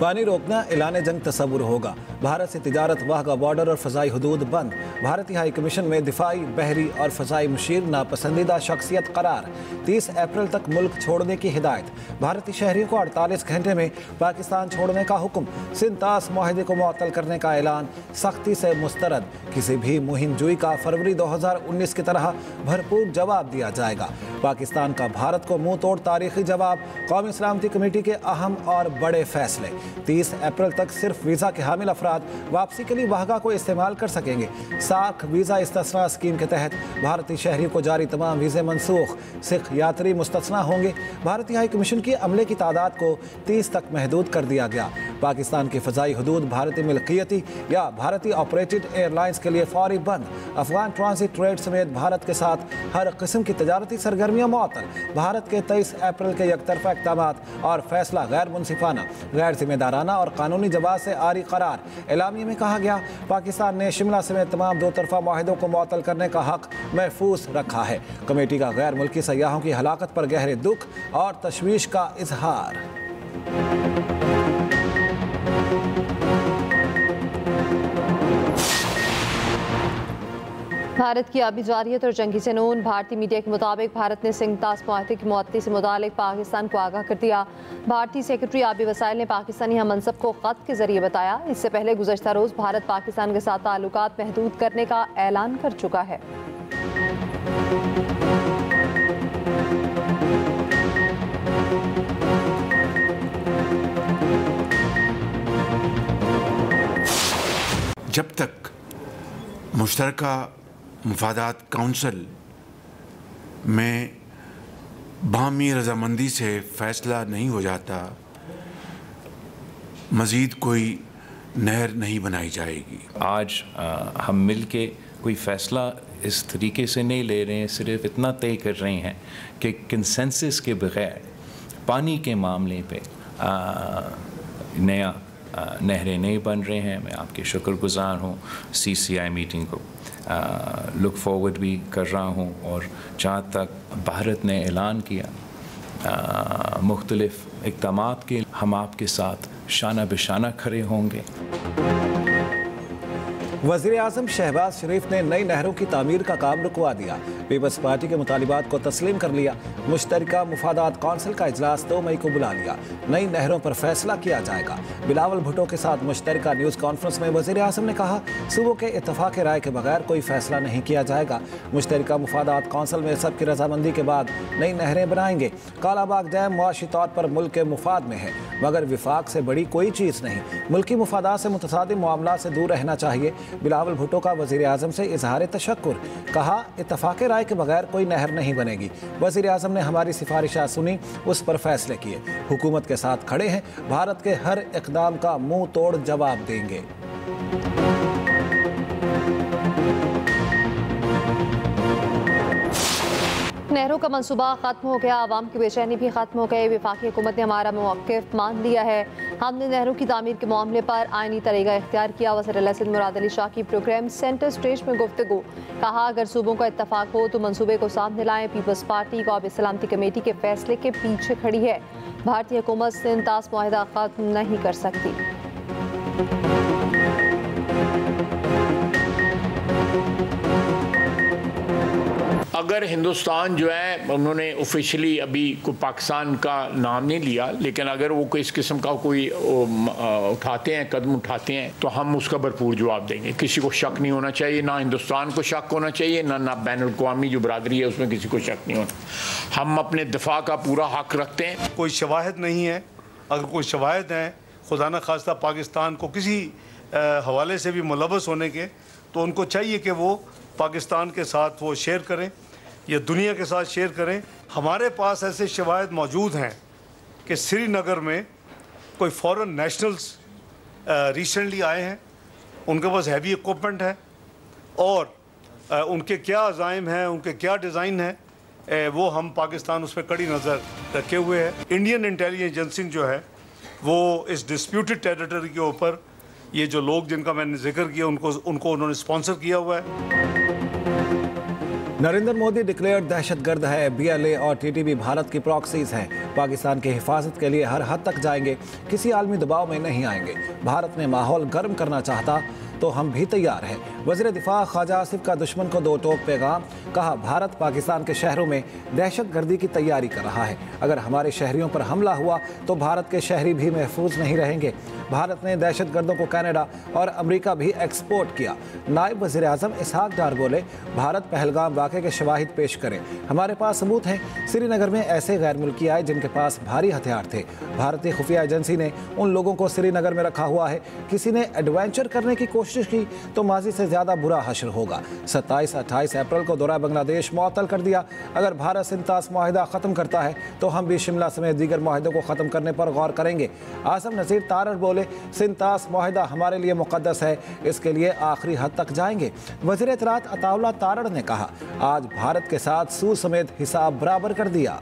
पानी रोकना ऐलान जंग तस्वुर होगा। भारत से तिजारत, वाघा बॉर्डर और फ़ज़ाई हदूद बंद। भारतीय हाई कमीशन में दिफाई, बहरी और फ़ज़ाई मुशीर नापसंदीदा शख्सियत करार। 30 अप्रैल तक मुल्क छोड़ने की हिदायत। भारतीय शहरियों को 48 घंटे में पाकिस्तान छोड़ने का हुक्म। सिंतास माहिदे को मुअत्तल करने का ऐलान सख्ती से मुस्तरद। किसी भी मुहिम जुई का फरवरी 2019 की तरह भरपूर जवाब दिया जाएगा। पाकिस्तान का भारत को मुंह तोड़ तारीखी जवाब। कौमी सलामती कमेटी के अहम और बड़े फैसले। 30 अप्रैल तक सिर्फ वीज़ा के हामिल अफराद वापसी के लिए वाहगा को इस्तेमाल कर सकेंगे। सार्क वीज़ा इस्तिस्ना स्कीम के तहत भारतीय शहरियों को जारी तमाम वीज़े मनसूख। सिख यात्री मुस्तस्ना होंगे। भारतीय हाई कमीशन की अमले की तादाद को 30 तक महदूद कर दिया गया। पाकिस्तान की फ़ज़ाई हदूद भारतीय मिल्कियती या भारतीय ऑपरेटेड एयरलाइंस के लिए फौरी बंद। अफगान ट्रांसिट ट्रेड समेत भारत के साथ हर किस्म की तजारती सरगर्मियाँ मुअत्तल। भारत के 23 अप्रैल के यकतरफा इक़दामात और फैसला गैर मुनसिफाना, गैर जिम्मेदाराना और कानूनी जवाब से आरी करार। एलामिया में कहा गया, पाकिस्तान ने शिमला समेत तमाम दो तरफा माहिदों को मुअत्तल करने का हक महफूज रखा है। कमेटी का गैर मुल्की सयाहों की हलाकत पर गहरे दुख और तशवीश का इजहार। भारत की आबी जारियत और जंगी जुनून। भारतीय मीडिया के मुताबिक भारत ने सिंतास माहिदे की मुअत्तली से मुतालिक पाकिस्तान को आगाह कर दिया। भारतीय सेक्रेटरी आबी वसाइल ने पाकिस्तानी हम मनसब को ख़त के जरिए बताया। इससे पहले गुज़श्ता रोज़ भारत पाकिस्तान के साथ ताल्लुकात महदूद करने का ऐलान कर चुका है। जब तक मुश्तरका मुफादात काउंसिल में बाहमी रजामंदी से फ़ैसला नहीं हो जाता, मज़ीद कोई नहर नहीं बनाई जाएगी। आज हम मिल के कोई फ़ैसला इस तरीके से नहीं ले रहे हैं, सिर्फ इतना तय कर रहे हैं कि कंसेंसस के बग़ैर पानी के मामले पे नया नहरें नहीं बन रहे हैं। मैं आपके शुक्रगुज़ार हूँ। CCI मीटिंग को लुक फॉरवर्ड भी कर रहा हूँ और जहाँ तक भारत ने ऐलान किया मुख्तलिफ इक़दामात के, हम आपके साथ शाना बिशाना खड़े होंगे। वज़ीर आज़म शहबाज शरीफ ने नई नहरों की तामीर का काम रुकवा दिया। पीपल्स पार्टी के मुतालिबात को तस्लीम कर लिया। मुश्तरका मुफादात कौंसिल का इजलास 2 मई को बुला लिया। नई नहरों पर फैसला किया जाएगा। बिलावल भुट्टो के साथ मुश्तरका न्यूज़ कॉन्फ्रेंस में वज़ीर आज़म ने कहा, सूबों के इत्तफाक़ राय के बगैर कोई फैसला नहीं किया जाएगा। मुश्तरका मुफादात कौंसिल में सबकी रजामंदी के बाद नई नहरें बनाएंगे। कालाबाग डैम मुआशी तौर पर मुल्क के मुफाद में है, मगर विफाक से बड़ी कोई चीज़ नहीं। मुल्की मुफादात से मुतसादिम मामला से दूर रहना चाहिए। बिलावल भुट्टो का वज़ीर आज़म से इजहार तशक्कुर। कहा, इत्तफाक़ राय के बगैर कोई नहर नहीं बनेगी। वज़ीर आज़म ने हमारी सिफारिशात सुनी, उस पर फैसले किए। हुकूमत के साथ खड़े हैं। भारत के हर इक़दाम का मुंह तोड़ जवाब देंगे। नहरों का मंसूबा ख़त्म हो गया, आवाम की बेचैनी भी ख़त्म हो गई। वफाकी हुकूमत ने हमारा मौक़िफ़ मान लिया है। हमने नहरों की तामीर के मामले पर आइनी तरीक़ा इख्तियार किया। वज़ीर मुराद अली शाह की प्रोग्राम सेंटर स्टेज में गुफ्तगू। कहा, अगर सूबों का इत्तफाक़ हो तो मंसूबे को सामने लाएं। पीपल्स पार्टी कौमी सलामती कमेटी के फैसले के पीछे खड़ी है। भारतीय हुकूमत सिंतास मुआहिदा ख़त्म नहीं कर सकती। अगर हिंदुस्तान जो है, उन्होंने ऑफिशियली अभी कोई पाकिस्तान का नाम नहीं लिया, लेकिन अगर वो कोई इस किस्म का कोई उठाते हैं, कदम उठाते हैं, तो हम उसका भरपूर जवाब देंगे। किसी को शक नहीं होना चाहिए, ना हिंदुस्तान को शक होना चाहिए, ना बैनुल-अक़वामी जो बरादरी है उसमें किसी को शक नहीं होना। हम अपने दिफा का पूरा हक रखते हैं। कोई शवाहिद नहीं है। अगर कोई शवाहिद हैं खुदा न खास्ता पाकिस्तान को किसी हवाले से भी मुलव्वस होने के, तो उनको चाहिए कि वो पाकिस्तान के साथ वो शेयर करें या दुनिया के साथ शेयर करें। हमारे पास ऐसे शवाहिद मौजूद हैं कि श्रीनगर में कोई फॉरेन नेशनल्स रिसेंटली आए हैं, उनके पास हैवी इक्विपमेंट है और उनके क्या अज़ाइम हैं, उनके क्या डिज़ाइन हैं, वो हम पाकिस्तान उस पर कड़ी नज़र रखे हुए हैं। इंडियन इंटेलिजेंस एजेंसी जो है वो इस डिस्प्यूटेड टेरिटरी के ऊपर ये जो लोग जिनका मैंने जिक्र किया उनको उन्होंने स्पॉन्सर किया हुआ है। नरेंद्र मोदी डिक्लेयर्ड दहशतगर्द है। BLA और TTP भारत की प्रॉक्सीज हैं। पाकिस्तान की हिफाजत के लिए हर हद तक जाएंगे, किसी आलमी दबाव में नहीं आएंगे। भारत ने माहौल गर्म करना चाहता तो हम भी तैयार हैं। वज़ीर दिफा ख्वाजा आसिफ का दुश्मन को दो टोक पैगाम। कहा, भारत पाकिस्तान के शहरों में दहशतगर्दी की तैयारी कर रहा है। अगर हमारे शहरियों पर हमला हुआ तो भारत के शहरी भी महफूज नहीं रहेंगे। भारत ने दहशतगर्दों को कनाडा और अमेरिका भी एक्सपोर्ट किया। नायब वज़ीर आज़म इसहाक डार बोले, भारत पहलगाम वाक़े के शवाहिद पेश करे। हमारे पास सबूत हैं। श्रीनगर में ऐसे गैर मुल्की आए जिनके पास भारी हथियार थे। भारतीय खुफिया एजेंसी ने उन लोगों को श्रीनगर में रखा हुआ है। किसी ने एडवेंचर करने की कोशिश की तो माजी से ज्यादा बुरा हश्र होगा। 27-28 अप्रैल को दौरा बांग्लादेश मुअत्तल कर दिया। अगर भारत सिंतास मुआहिदा खत्म करता है तो हम भी शिमला समेत दीगर मुआहिदों को खत्म करने पर गौर करेंगे। आज़म नज़ीर तारड़ बोले, सिंतास मुआहिदा हमारे लिए मुक़द्दस है, इसके लिए आखिरी हद तक जाएंगे। वज़ीर इत्तलात अताउल्लाह तारड़ ने कहा, आज भारत के साथ सूद समेत हिसाब बराबर कर दिया।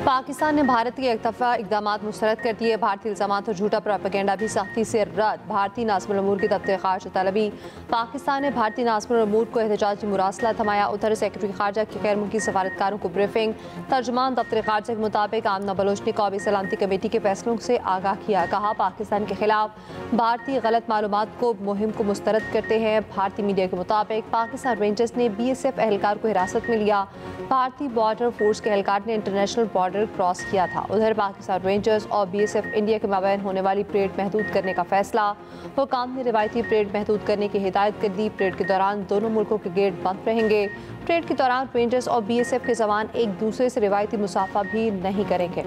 पाकिस्तान ने भारत के एकतरफा इकदाम मुस्तरद कर दिए। भारतीय इल्ज़ामात और झूठा प्रोपेगेंडा भी सख्ती से रद्द। भारतीय नाज़िमुल उमूर की दफ्तर ख़ारजा तलबी। पाकिस्तान ने भारतीय नाज़िमुल उमूर को एहतजाजी मुरासला थमाया। उधर सेक्रेटरी ख़ारजा की गैर मुल्की सफारतकारों को ब्रीफिंग। तर्जुमान दफ्तर ख़ारजा के मुताबिक आमना बलोच ने कौमी सलामती कमेटी के फैसलों से आगाह किया। कहा, पाकिस्तान के खिलाफ भारतीय गलत मालूमात को मुहिम को मुस्तरद करते हैं। भारतीय मीडिया के मुताबिक पाकिस्तान रेंजर्स ने BSF एहलकार को हिरासत में लिया। भारतीय बॉर्डर फोर्स के एहलकार ने इंटरनेशनल बॉर्डर क्रॉस किया था। उधर पाकिस्तान रेंजर्स और BSF इंडिया के माबैन होने वाली परेड महदूद करने का फैसला। हुकाम ने रिवायती परेड महदूद करने की हिदायत कर दी। परेड के दौरान दोनों मुल्कों के गेट बंद रहेंगे। परेड के दौरान रेंजर्स और BSF के जवान एक दूसरे से रिवायती मुसाफा भी नहीं करेंगे।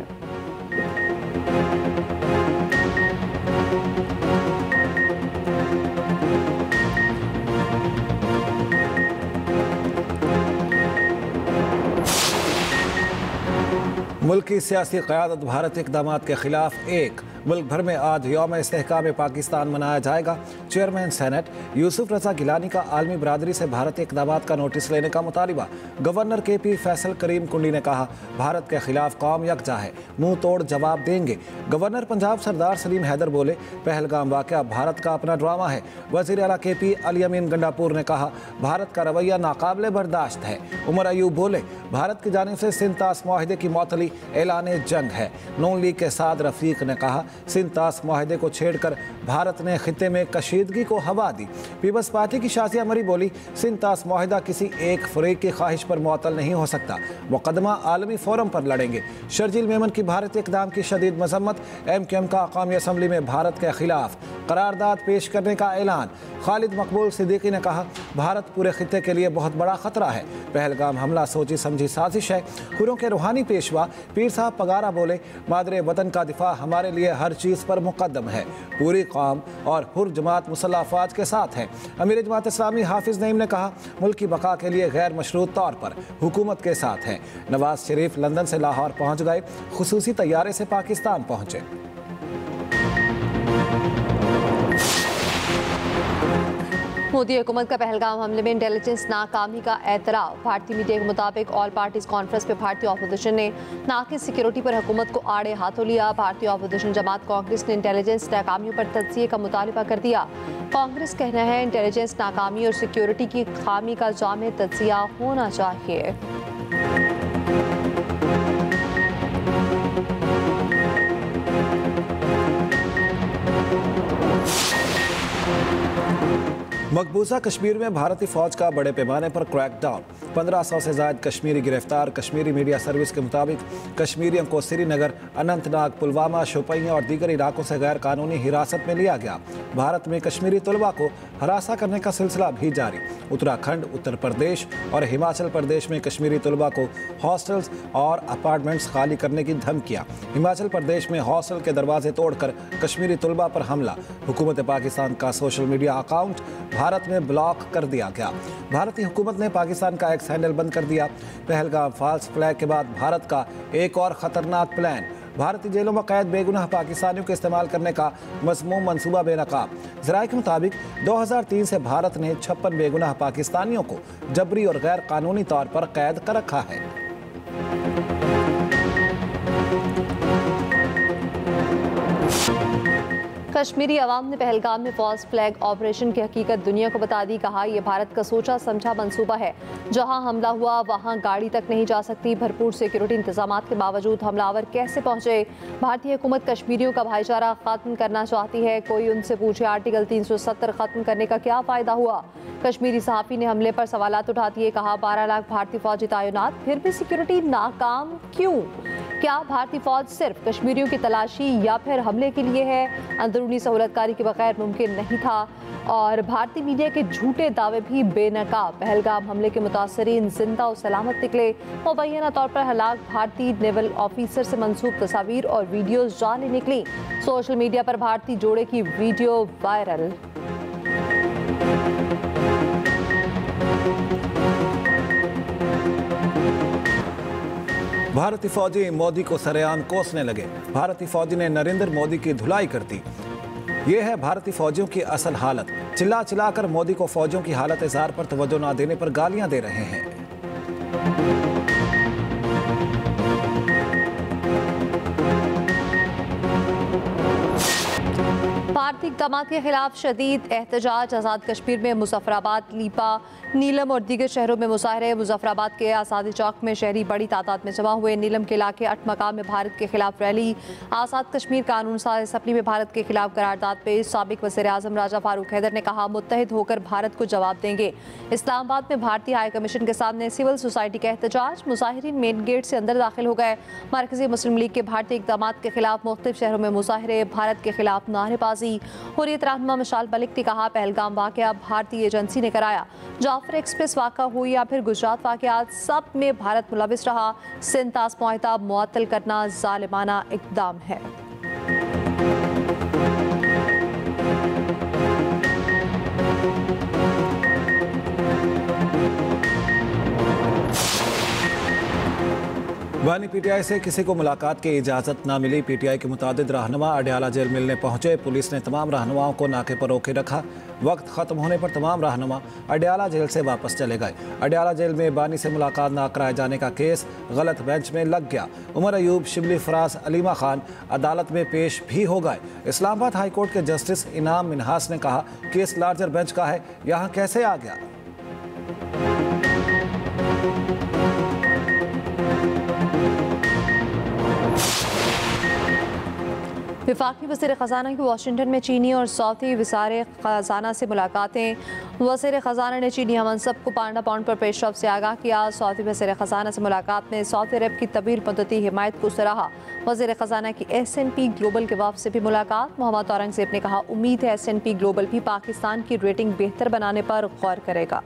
मुल्क की सियासी क़यादत भारत इक़दामात के खिलाफ एक। मुल्क भर में आज यौम इस्तेहकाम पाकिस्तान मनाया जाएगा। चेयरमैन सेनेट यूसुफ रज़ा गिलानी का आलमी बरादरी से भारत इक़दामात का नोटिस लेने का मुतालिबा। गवर्नर KP फैसल करीम कुंडी ने कहा, भारत के खिलाफ कौम यकजा है, मुंह तोड़ जवाब देंगे। गवर्नर पंजाब सरदार सलीम हैदर बोले, पहलगाम वाक़या भारत का अपना ड्रामा है। वज़ीर आला KP अली अमीन गंडापुर ने कहा, भारत का रवैया नाकाबिले बर्दाश्त है। उमर अयूब बोले, भारत की जानिब से सिंतास मुआहिदे की मौतली ऐलान जंग है। नून लीग के साद रफीक ने कहा, सिंतास मुआहिदे को छेड़कर भारत ने खित्ते में कशीदगी को हवा दी। पीपल्स पार्टी की शाजिया मरी बोली, सिंतास मुआहिदा किसी एक फरीक की ख्वाहिश पर मुअत्तल नहीं हो सकता। मुकदमा आलमी फोरम पर लड़ेंगे। शर्जील मेमन की भारत इक़दाम की शदीद मजम्मत। MQM का कौमी असम्बली में भारत के खिलाफ करारदाद पेश करने का ऐलान। खालिद मकबूल सिद्दीकी ने कहा, भारत पूरे खित्ते के लिए बहुत बड़ा खतरा है। पहलगाम हमला सोची समझी साजिश है। हुर्रों के रूहानी पेशवा पीर साहब पगारा बोले, मादरे वतन का दिफा हमारे लिए हर चीज़ पर मुकद्दम है। पूरी कौम और हुर जमात मुसल्लह अफवाज के साथ है। अमीर जमात इस्लामी हाफिज नईम ने कहा, मुल्क की बका के लिए गैर मशरूत तौर पर हुकूमत के साथ है। नवाज शरीफ लंदन से लाहौर पहुँच गए, खुसूसी तैयारे से पाकिस्तान पहुँचे। मोदी हुकूमत का पहलगाम हमले में इंटेलिजेंस नाकामी का एतराफ़। भारतीय मीडिया के मुताबिक ऑल पार्टीज कॉन्फ्रेंस में भारतीय अपोजिशन ने नाकिस सिक्योरिटी पर हुकूमत को आड़े हाथों लिया। भारतीय अपोजिशन जमात कांग्रेस ने इंटेलिजेंस नाकामियों पर तज्जिए का मुतालबा कर दिया। कांग्रेस कहना है, इंटेलिजेंस नाकामी और सिक्योरिटी की खामी का जामे तज्जिया होना चाहिए। मकबूजा कश्मीर में भारतीय फौज का बड़े पैमाने पर क्रैकडाउन। 1500 से ज़ायद कश्मीरी गिरफ्तार। कश्मीरी मीडिया सर्विस के मुताबिक कश्मीरियों को श्रीनगर, अनंतनाग, पुलवामा, शोपियां और दीगर इलाकों से गैर कानूनी हिरासत में लिया गया। भारत में कश्मीरी तलबा को हरासा करने का सिलसिला भी जारी। उत्तराखंड, उत्तर प्रदेश और हिमाचल प्रदेश में कश्मीरी तलबा को हॉस्टल्स और अपार्टमेंट्स खाली करने की धमकियां। हिमाचल प्रदेश में हॉस्टल के दरवाजे तोड़कर कश्मीरी तलबा पर हमला। हुकूमत पाकिस्तान का सोशल मीडिया अकाउंट भारत में ब्लॉक कर दिया गया। भारतीय हुकूमत ने पाकिस्तान का एक्स हैंडल बंद कर दिया। पहलगाम फॉल्स फ्लैग के बाद भारत का एक और खतरनाक प्लान। भारतीय जेलों में कैद बेगुनाह पाकिस्तानियों को इस्तेमाल करने का मज़मूम मंसूबा बेनकाब। ज़राए के मुताबिक 2003 से भारत ने 56 बेगुनाह पाकिस्तानियों को जबरी और गैर कानूनी तौर पर कैद कर रखा है। कश्मीरी अवाम ने पहलगाम में फॉल्स फ्लैग ऑपरेशन की हकीकत दुनिया को बता दी। कहा, यह भारत का सोचा समझा मंसूबा है। जहां हमला हुआ वहां गाड़ी तक नहीं जा सकती। भरपूर सिक्योरिटी इंतजाम के बावजूद हमलावर कैसे पहुंचे? भारतीय हुकूमत कश्मीरियों का भाईचारा खत्म करना चाहती है। कोई उनसे पूछे आर्टिकल 370 खत्म करने का क्या फायदा हुआ? कश्मीरी सहाफी ने हमले पर सवालात उठा दिए। कहा, 12 लाख भारतीय फौजी तैनात, फिर भी सिक्योरिटी नाकाम क्यों? क्या भारतीय फौज सिर्फ कश्मीरियों की तलाशी या फिर हमले के लिए है? अंदरूनी सहूलतकारी के बगैर मुमकिन नहीं था। और भारतीय मीडिया के झूठे दावे भी बेनकाब। पहलगाम हमले के मुतासरीन जिंदा और सलामत निकले। मुबैना तौर पर हलाक भारतीय नेवल ऑफिसर से मंसूब तस्वीर और वीडियोज जाली निकली। सोशल मीडिया पर भारतीय जोड़े की वीडियो वायरल। भारतीय फौजी मोदी को सरेआम कोसने लगे। भारतीय फौजी ने नरेंद्र मोदी की धुलाई कर दी। ये है भारतीय फौजियों की असल हालत। चिल्ला चिल्लाकर मोदी को फौजियों की हालत इज़हार पर तवज्जो न देने पर गालियां दे रहे हैं। भारतीय इक़दाम के खिलाफ शदीद एहतजाज। आज़ाद कश्मीर में मुजफ्फराबाद, लीपा, नीलम और दीगर शहरों में मुजाहरे। मुजफ्फराबाद के आज़ादी चौक में शहरी बड़ी तादाद में जमा हुए। नीलम के इलाके 8 मकाम में भारत के खिलाफ रैली। आज़ाद कश्मीर कानून साज असम्बली में भारत के खिलाफ करारदाद पेश। साबिक वज़ीर आज़म राजा फारूक हैदर ने कहा, मुत्तहिद होकर भारत को जवाब देंगे। इस्लामाबाद में भारतीय हाई कमीशन के सामने सिविल सोसाइटी का एहतजाज। मुजाहिरीन मेन गेट से अंदर दाखिल हो गए। मरकजी मुस्लिम लीग के भारतीय इक़दाम के खिलाफ मुख्तलिफ शहरों में मुजाहरे। भारत के खिलाफ नारेबाजी। हुर्रियत रहनुमा मशाल मलिक ने कहा, पहलगाम वाक़या भारतीय एजेंसी ने कराया। जाफर एक्सप्रेस वाक़ा हुई या फिर गुजरात वाक़यात, सब में भारत मुलविस रहा। सिंतास मुआहदा मुअत्तल करना जालिमाना इक़दाम है। बानी पीटीआई से किसी को मुलाकात की इजाज़त न मिली। पीटीआई के मुतादिद रहनुमा अडयाला जेल मिलने पहुंचे। पुलिस ने तमाम रहनुमाओं को नाके पर रोके रखा। वक्त ख़त्म होने पर तमाम रहनुमा अडयाला जेल से वापस चले गए। अडयाला जेल में बानी से मुलाकात न कराए जाने का केस गलत बेंच में लग गया। उमर अयूब, शिबली फराज, अलीमा खान अदालत में पेश भी हो गए। इस्लामाबाद हाई कोर्ट के जस्टिस इनाम मिनहास ने कहा, केस लार्जर बेंच का है, यहाँ कैसे आ गया? वफाकी वज़ीर ख़ज़ाना की वाशिंगटन में चीनी और सऊदी वज़ीर ख़ज़ाना से मुलाकातें। वज़ीर ख़ज़ाना ने चीनी हमनसब को पांडा पाउंड पर पेशरफ से आगाह किया। सऊदी वज़ीर ख़ज़ाना से मुलाकात में सऊदी अरब की तवील मुद्दती हिमायत को सराहा। वज़ीर ख़ज़ाना की S&P ग्लोबल के वफ़द से भी मुलाकात। मोहम्मद औरंगज़ेब ने कहा, उम्मीद है S&P ग्लोबल भी पाकिस्तान की रेटिंग बेहतर बनाने पर गौर करेगा।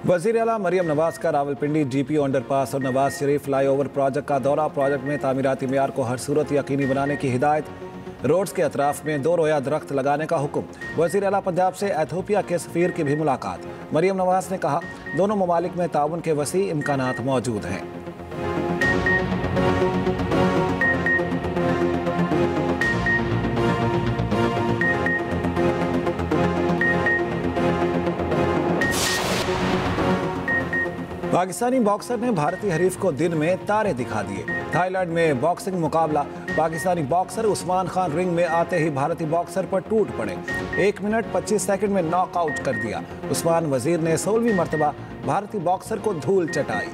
वज़ीर आला मरियम नवाज का रावलपिंडी GPO अंडरपास और नवाज शरीफ फ्लाईओवर प्रोजेक्ट का दौरा। प्रोजेक्ट में तामीराती मेयार को हर सूरत यकीनी बनाने की हिदायत। रोड्स के अतराफ में 2 रोया दरख्त लगाने का हुक्म। वज़ीर आला पंजाब से एथियोपिया के सफ़ीर की भी मुलाकात। मरियम नवाज ने कहा, दोनों ममालिक में ताउन के वसी इम्कानात मौजूद हैं। पाकिस्तानी बॉक्सर ने भारतीय हरीफ को दिन में तारे दिखा दिए। थाईलैंड में बॉक्सिंग मुकाबला। पाकिस्तानी बॉक्सर उस्मान खान रिंग में आते ही भारतीय बॉक्सर पर टूट पड़े। 1 मिनट 25 सेकंड में नॉकआउट कर दिया। उस्मान वजीर ने 16वीं मरतबा भारतीय बॉक्सर को धूल चटाई।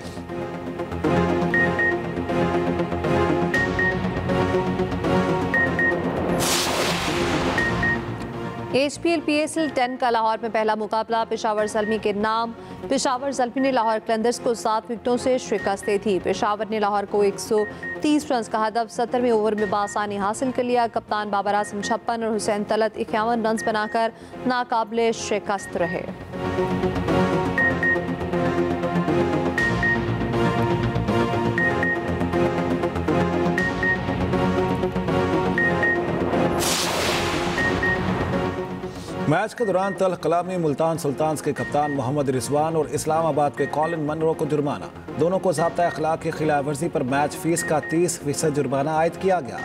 HPL PSL 10 का लाहौर में पहला मुकाबला पेशावर ज़ल्मी के नाम। पेशावर ज़ल्मी ने लाहौर कलंदर्स को 7 विकेटों से शिकस्त दी थी। पेशावर ने लाहौर को 130 रन का हदफ 70वें ओवर में बासानी हासिल कर लिया। कप्तान बाबर आजम 56 और हुसैन तलत 51 रन बनाकर नाकाबिले शिकस्त रहे। मैच के दौरान तल्ख कलामी मुल्तान सुल्तान्स के कप्तान मोहम्मद रिजवान और इस्लामाबाद के कॉलिन मनरो को जुर्माना। दोनों को ज़ाब्ता अखलाक की खिलाफ वर्जी पर मैच फीस का 30% जुर्माना आयद किया गया।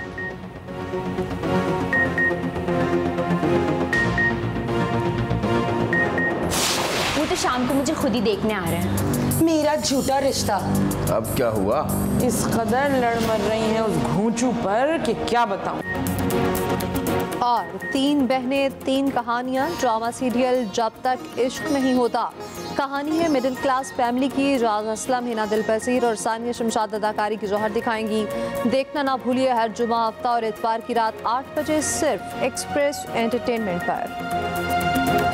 शाम को मुझे खुद ही देखने आ रहे हैं। मेरा झूठा रिश्ता। अब क्या हुआ? इस कदर लड़ मर रही हैं उस घूंचू पर कि क्या बताऊं। और 3 बहनें 3 कहानियां ड्रामा सीरियल जब तक इश्क नहीं होता। कहानी है मिडिल क्लास फैमिली की। राज असलम, हिना दिलपसीर और सानिया शमशाद अदाकारी की जौहर दिखाएंगी। देखना ना भूलिए हर जुमा, हफ्ता और इतवार की रात 8 बजे सिर्फ एक्सप्रेस एंटरटेनमेंट पर।